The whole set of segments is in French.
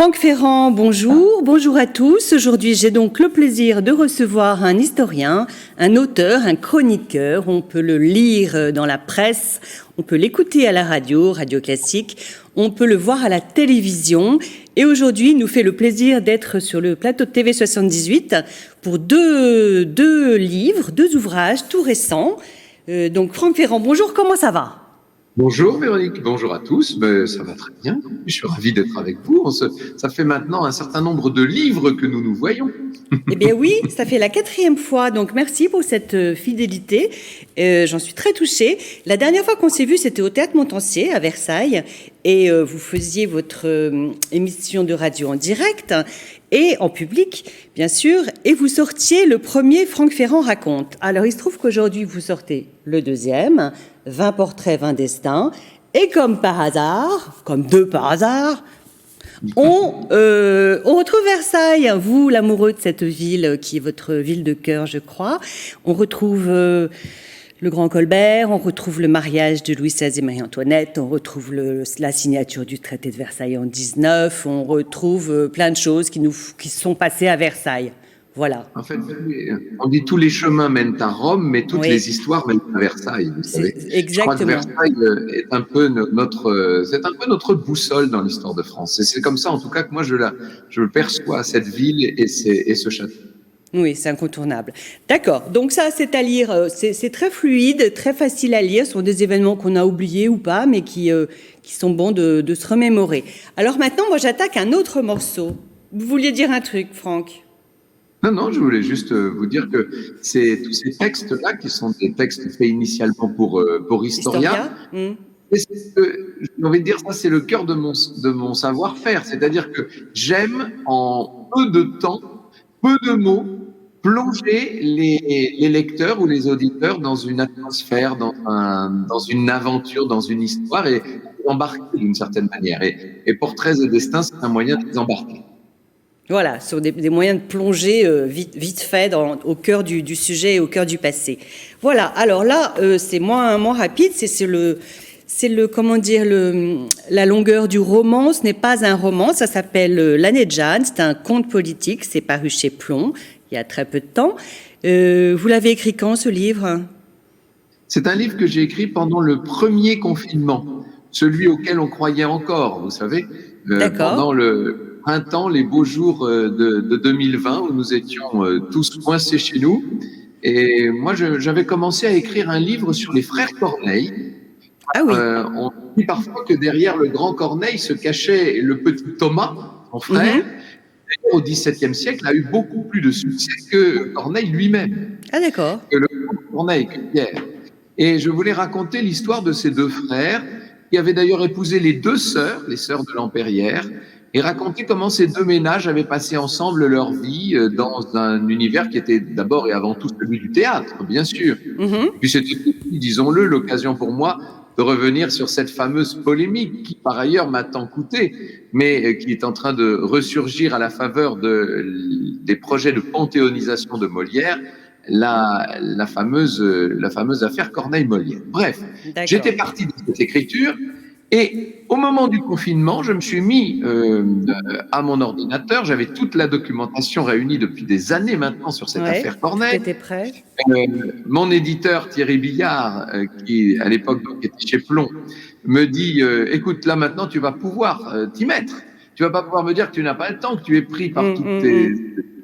Franck Ferrand, bonjour. Bonjour à tous. Aujourd'hui, j'ai donc le plaisir de recevoir un historien, un auteur, un chroniqueur. On peut le lire dans la presse, on peut l'écouter à la radio, radio classique, on peut le voir à la télévision. Et aujourd'hui, il nous fait le plaisir d'être sur le plateau de TV 78 pour deux livres, deux ouvrages tout récents. Donc Franck Ferrand, bonjour, comment ça va ? Bonjour Véronique, bonjour à tous, ça va très bien, je suis ravi d'être avec vous. Ça fait maintenant un certain nombre de livres que nous nous voyons. Eh bien oui, ça fait la 4e fois, donc merci pour cette fidélité, j'en suis très touchée. La dernière fois qu'on s'est vu, c'était au Théâtre Montansier à Versailles, et vous faisiez votre émission de radio en direct, et en public, bien sûr, et vous sortiez le premier Franck Ferrand raconte. Alors il se trouve qu'aujourd'hui vous sortez le deuxième, 20 portraits, 20 destins, et comme par hasard, comme deux par hasard, on retrouve Versailles, vous l'amoureux de cette ville qui est votre ville de cœur, je crois. On retrouve le Grand Colbert, on retrouve le mariage de Louis XVI et Marie-Antoinette, on retrouve la signature du traité de Versailles en 19, on retrouve plein de choses qui sont passées à Versailles. Voilà. En fait, on dit tous les chemins mènent à Rome, mais toutes les histoires mènent à Versailles. Vous savez. Exactement. Je crois que Versailles est un peu notre boussole dans l'histoire de France. Et c'est comme ça, en tout cas, que moi je perçois cette ville et ce château. Oui, c'est incontournable. D'accord. Donc ça, c'est à lire. C'est très fluide, très facile à lire. Ce sont des événements qu'on a oubliés ou pas, mais qui sont bons de se remémorer. Alors maintenant, moi, j'attaque un autre morceau. Vous vouliez dire un truc, Franck ? Non, je voulais juste vous dire que c'est tous ces textes-là qui sont des textes faits initialement pour Historia. J'ai envie de dire, ça c'est le cœur de mon savoir-faire. C'est-à-dire que j'aime en peu de temps, peu de mots, plonger les lecteurs ou les auditeurs dans une atmosphère, dans une aventure, dans une histoire et embarquer d'une certaine manière. Et Portraits et Destins, c'est un moyen de les embarquer. Voilà, sur des moyens de plonger vite fait au cœur du sujet et au cœur du passé. Voilà, alors là, c'est moins rapide, c'est la longueur du roman. Ce n'est pas un roman, ça s'appelle L'année de Jeanne, c'est un conte politique, c'est paru chez Plon, il y a très peu de temps. Vous l'avez écrit quand, ce livre ? C'est un livre que j'ai écrit pendant le premier confinement, celui auquel on croyait encore, vous savez, pendant le printemps, les beaux jours de 2020 où nous étions tous coincés chez nous. Et moi, j'avais commencé à écrire un livre sur les frères Corneille. Ah oui. On dit parfois que derrière le grand Corneille se cachait le petit Thomas, son frère. Au XVIIe siècle, a eu beaucoup plus de succès que Corneille lui-même. Ah d'accord. Que le grand Corneille, que Pierre. Et je voulais raconter l'histoire de ces deux frères qui avaient d'ailleurs épousé les deux sœurs, les sœurs de Lampérière, et raconter comment ces deux ménages avaient passé ensemble leur vie dans un univers qui était d'abord et avant tout celui du théâtre, bien sûr. Puis c'était, disons-le, l'occasion pour moi de revenir sur cette fameuse polémique qui, par ailleurs, m'a tant coûté, mais qui est en train de ressurgir à la faveur des projets de panthéonisation de Molière, la fameuse affaire Corneille-Molière. Bref, j'étais parti de cette écriture. Et au moment du confinement, je me suis mis à mon ordinateur. J'avais toute la documentation réunie depuis des années maintenant sur cette affaire Corneille. T'étais prêt. Mon éditeur Thierry Billard, qui à l'époque donc était chez Plon, me dit écoute, là maintenant tu vas pouvoir t'y mettre. Tu vas pas pouvoir me dire que tu n'as pas le temps, que tu es pris par toutes tes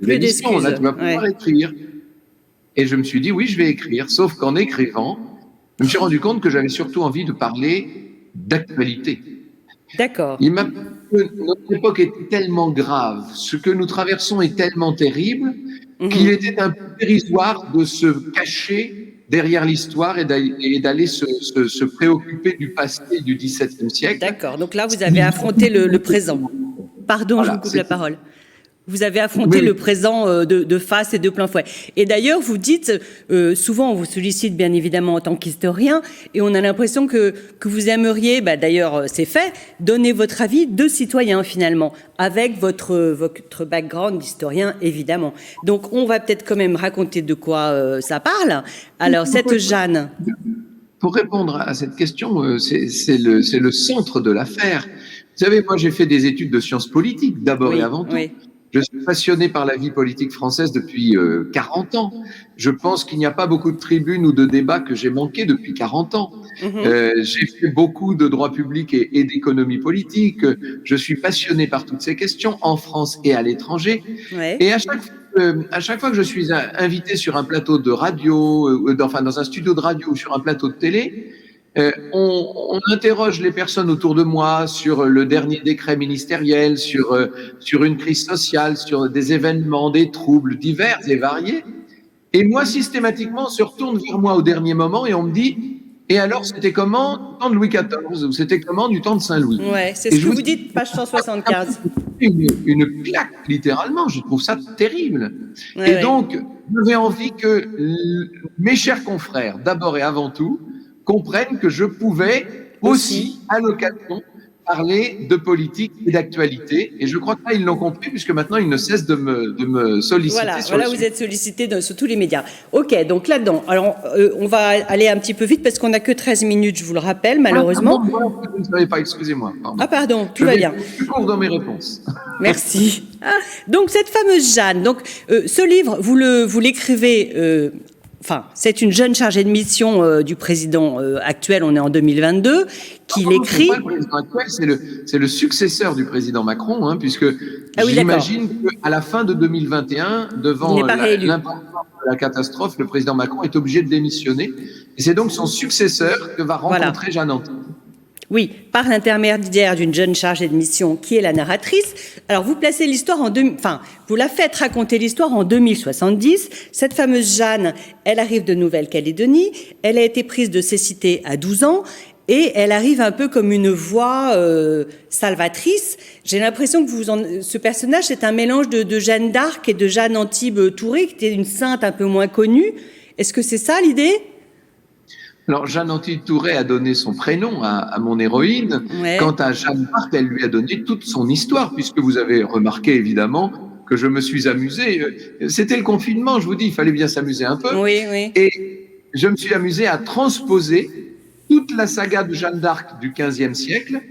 émissions. Là, tu vas pouvoir écrire. Et je me suis dit oui, je vais écrire. Sauf qu'en écrivant, je me suis rendu compte que j'avais surtout envie de parler d'actualité. D'accord. Notre époque est tellement grave, ce que nous traversons est tellement terrible qu'il était un peu dérisoire de se cacher derrière l'histoire et d'aller se préoccuper du passé du XVIIe siècle. D'accord, donc là vous avez affronté le présent. Pardon, voilà, je vous coupe la parole. Vous avez affronté le présent de face et de plein fouet. Et d'ailleurs, vous dites, souvent on vous sollicite bien évidemment en tant qu'historien, et on a l'impression que vous aimeriez, d'ailleurs c'est fait, donner votre avis de citoyen finalement, avec votre background d'historien évidemment. Donc on va peut-être quand même raconter de quoi ça parle. Alors cette Jeanne... Pour répondre à cette question, c'est le centre de l'affaire. Vous savez, moi, j'ai fait des études de sciences politiques, d'abord et Oui, avant tout. oui. Je suis passionné par la vie politique française depuis 40 ans. Je pense qu'il n'y a pas beaucoup de tribunes ou de débats que j'ai manqués depuis 40 ans. Mhm. J'ai fait beaucoup de droit public et d'économie politique. Je suis passionné par toutes ces questions en France et à l'étranger. Ouais. Et à chaque fois que je suis invité sur un plateau de radio, enfin dans un studio de radio ou sur un plateau de télé, on interroge les personnes autour de moi sur le dernier décret ministériel, sur une crise sociale, sur des événements, des troubles divers et variés. Et moi, systématiquement, on se retourne vers moi au dernier moment et on me dit, et alors, c'était comment du temps de Louis XIV ou c'était comment du temps de Saint-Louis? Ouais, c'est Et ce je que vous vous dis, dites, page 175. une claque, littéralement. Je trouve ça terrible. Ouais, Et ouais. donc, j'avais envie que mes chers confrères, d'abord et avant tout, comprennent que je pouvais Aussi. aussi, à l'occasion, parler de politique et d'actualité. Et je crois que là, ils l'ont compris, puisque maintenant, ils ne cessent de me solliciter Voilà, sur le voilà, vous sujet. êtes sollicité sur tous les médias. Ok, donc là-dedans, alors on va aller un petit peu vite parce qu'on n'a que 13 minutes, je vous le rappelle, Ah, pardon, malheureusement. voilà, je ne savais pas, excusez-moi. Pardon. Ah pardon, tout Je va vais bien. plus court dans mes réponses. Merci. Ah, donc cette fameuse Jeanne, donc ce livre, vous l'écrivez, enfin c'est une jeune chargée de mission du président actuel, on est en 2022, qui Non, c'est l'écrit. pas le président actuel, c'est le successeur du président Macron, hein, puisque Ah oui, d'accord. j'imagine qu'à la fin de 2021, Il n'est devant pas réélu. l'importance de la catastrophe, le président Macron est obligé de démissionner. Et c'est donc son successeur que va Voilà. rencontrer Jeanne Anti. Oui, par l'intermédiaire d'une jeune chargée de mission qui est la narratrice. Alors vous placez l'histoire enfin, vous la faites raconter l'histoire en 2070. Cette fameuse Jeanne, elle arrive de Nouvelle-Calédonie. Elle a été prise de cécité à 12 ans. Et elle arrive un peu comme une voix salvatrice. J'ai l'impression que ce personnage, c'est un mélange de Jeanne d'Arc et de Jeanne Antibes Touré, qui était une sainte un peu moins connue. Est-ce que c'est ça l'idée ? Alors, Jeanne Antibes Touré a donné son prénom à mon héroïne. Ouais. Quant à Jeanne d'Arc, elle lui a donné toute son histoire, puisque vous avez remarqué évidemment que je me suis amusé. C'était le confinement, je vous dis, il fallait bien s'amuser un peu. Oui, oui. Et je me suis amusé à transposer toute la saga de Jeanne d'Arc du XVe siècle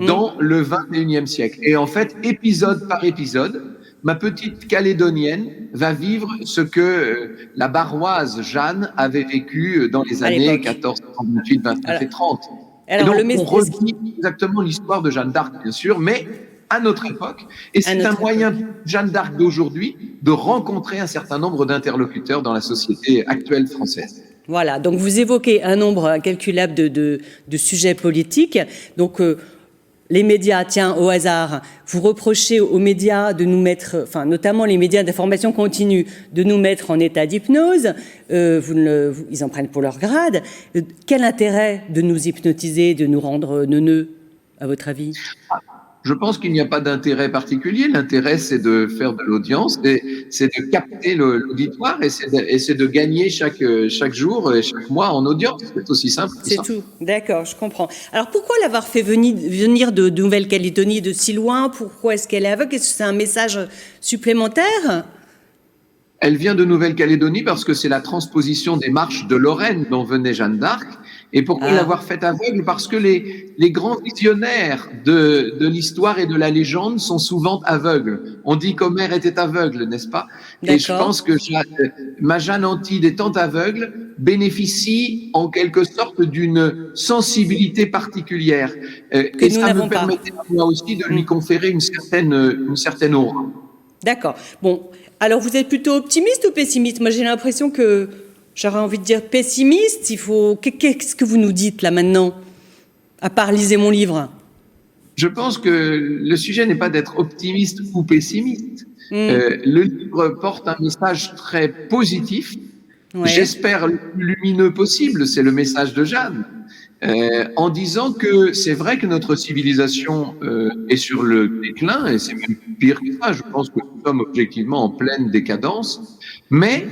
dans le XXIe siècle. Et en fait, épisode par épisode, ma petite Calédonienne va vivre ce que la baroise Jeanne avait vécu dans les années 1428, 29 et 30. Alors, et donc, on revit exactement l'histoire de Jeanne d'Arc, bien sûr, mais à notre époque. Et c'est un moyen, Jeanne d'Arc d'aujourd'hui, de rencontrer un certain nombre d'interlocuteurs dans la société actuelle française. Voilà, donc vous évoquez un nombre incalculable de sujets politiques. Donc, les médias, tiens, au hasard, vous reprochez aux médias de nous mettre, enfin, notamment les médias d'information continue, de nous mettre en état d'hypnose. Ils en prennent pour leur grade. Quel intérêt de nous hypnotiser, de nous rendre neuneux, à votre avis ? Je pense qu'il n'y a pas d'intérêt particulier. L'intérêt, c'est de faire de l'audience, c'est de capter l'auditoire et c'est de gagner chaque jour et chaque mois en audience. C'est aussi simple que ça. C'est tout. D'accord, je comprends. Alors, pourquoi l'avoir fait venir de Nouvelle-Calédonie de si loin ? Pourquoi est-ce qu'elle est aveugle ? Est-ce que c'est un message supplémentaire ? Elle vient de Nouvelle-Calédonie parce que c'est la transposition des marches de Lorraine dont venait Jeanne d'Arc. Et pourquoi l'avoir faite aveugle ? Parce que les grands visionnaires de l'histoire et de la légende sont souvent aveugles. On dit qu'Homère était aveugle, n'est-ce pas ? Et je pense que ma Jeanne Antibes, étant aveugle, bénéficie en quelque sorte d'une sensibilité particulière. Et ça me permettait à moi aussi de lui conférer une certaine aura. D'accord. Bon, alors vous êtes plutôt optimiste ou pessimiste ? Moi, j'ai l'impression que j'aurais envie de dire pessimiste. Qu'est-ce que vous nous dites là maintenant ? À part lisez mon livre. Je pense que le sujet n'est pas d'être optimiste ou pessimiste. Le livre porte un message très positif. Ouais. J'espère le plus lumineux possible. C'est le message de Jeanne. En disant que c'est vrai que notre civilisation est sur le déclin, et c'est même pire que ça, je pense que nous sommes objectivement en pleine décadence, mais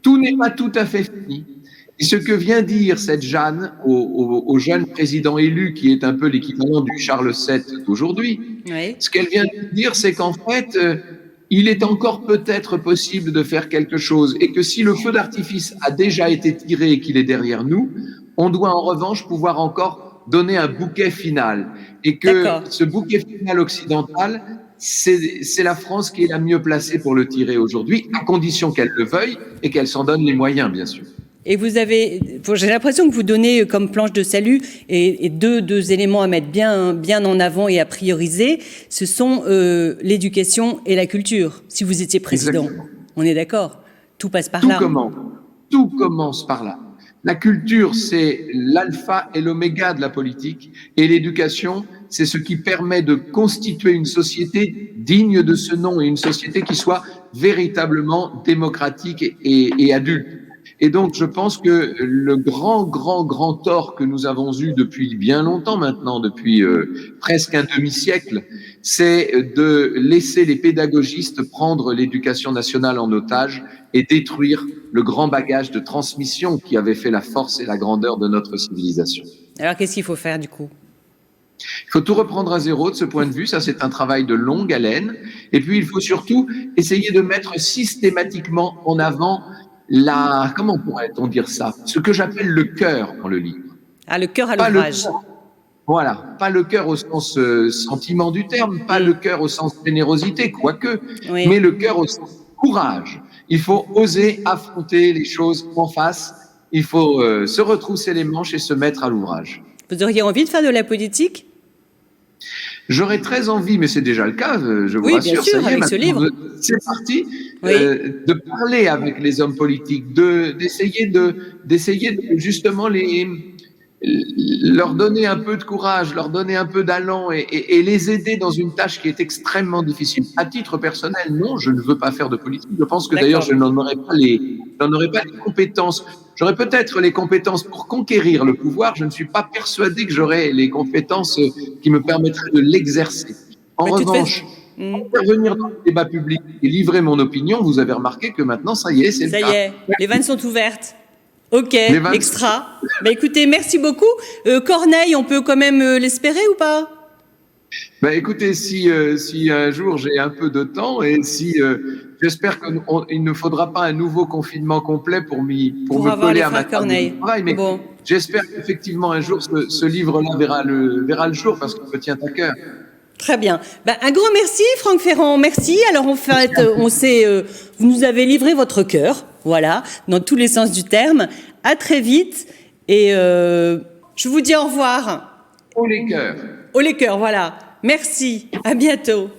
tout n'est pas tout à fait fini. Et ce que vient dire cette Jeanne au jeune président élu, qui est un peu l'équivalent du Charles VII d'aujourd'hui, ce qu'elle vient de dire, c'est qu'en fait, il est encore peut-être possible de faire quelque chose, et que si le feu d'artifice a déjà été tiré et qu'il est derrière nous, On doit en revanche pouvoir encore donner un bouquet final. Et que D'accord. ce bouquet final occidental, c'est la France qui est la mieux placée pour le tirer aujourd'hui, à condition qu'elle le veuille et qu'elle s'en donne les moyens, bien sûr. Et vous avez, j'ai l'impression que vous donnez comme planche de salut et deux éléments à mettre bien en avant et à prioriser. Ce sont l'éducation et la culture. Si vous étiez président, Exactement. on est d'accord. Tout passe par là. Tout commence par là. La culture, c'est l'alpha et l'oméga de la politique, et l'éducation, c'est ce qui permet de constituer une société digne de ce nom et une société qui soit véritablement démocratique et adulte. Et donc, je pense que le grand tort que nous avons eu depuis bien longtemps maintenant, depuis presque un demi-siècle, c'est de laisser les pédagogistes prendre l'éducation nationale en otage et détruire le grand bagage de transmission qui avait fait la force et la grandeur de notre civilisation. Alors, qu'est-ce qu'il faut faire du coup ? Il faut tout reprendre à zéro de ce point de vue, ça c'est un travail de longue haleine. Et puis, il faut surtout essayer de mettre systématiquement en avant comment pourrait-on dire ça? Ce que j'appelle le cœur dans le livre. Ah, le cœur à l'ouvrage. Voilà, pas le cœur au sens sentiment du terme, pas le cœur au sens générosité, quoique, oui. Mais le cœur au sens courage. Il faut oser affronter les choses en face, il faut se retrousser les manches et se mettre à l'ouvrage. Vous auriez envie de faire de la politique ? J'aurais très envie, mais c'est déjà le cas, je vous rassure. Bien sûr, ça y est, avec ce livre. C'est parti, de parler avec les hommes politiques, d'essayer de justement leur donner un peu de courage, leur donner un peu d'allant et les aider dans une tâche qui est extrêmement difficile. À titre personnel, non, je ne veux pas faire de politique. Je pense que d'ailleurs, je n'en aurais pas les compétences. J'aurais peut-être les compétences pour conquérir le pouvoir. Je ne suis pas persuadé que j'aurais les compétences qui me permettraient de l'exercer. En revanche, intervenir dans le débat public et livrer mon opinion, vous avez remarqué que maintenant, ça y est, c'est le cas. Ça y est, les vannes sont ouvertes. Ok, extra. Bah écoutez, merci beaucoup. Corneille, on peut quand même l'espérer ou pas ? Bah écoutez, si un jour j'ai un peu de temps et si j'espère qu'il ne faudra pas un nouveau confinement complet pour me coller à ma table de travail, mais j'espère qu'effectivement un jour ce livre-là verra le jour parce qu'il me tient à cœur. Très bien. Un grand merci, Franck Ferrand. Merci. Alors, en fait, vous nous avez livré votre cœur. Voilà, dans tous les sens du terme. À très vite. Et je vous dis au revoir. Haut les cœurs. Haut les cœurs, voilà. Merci. À bientôt.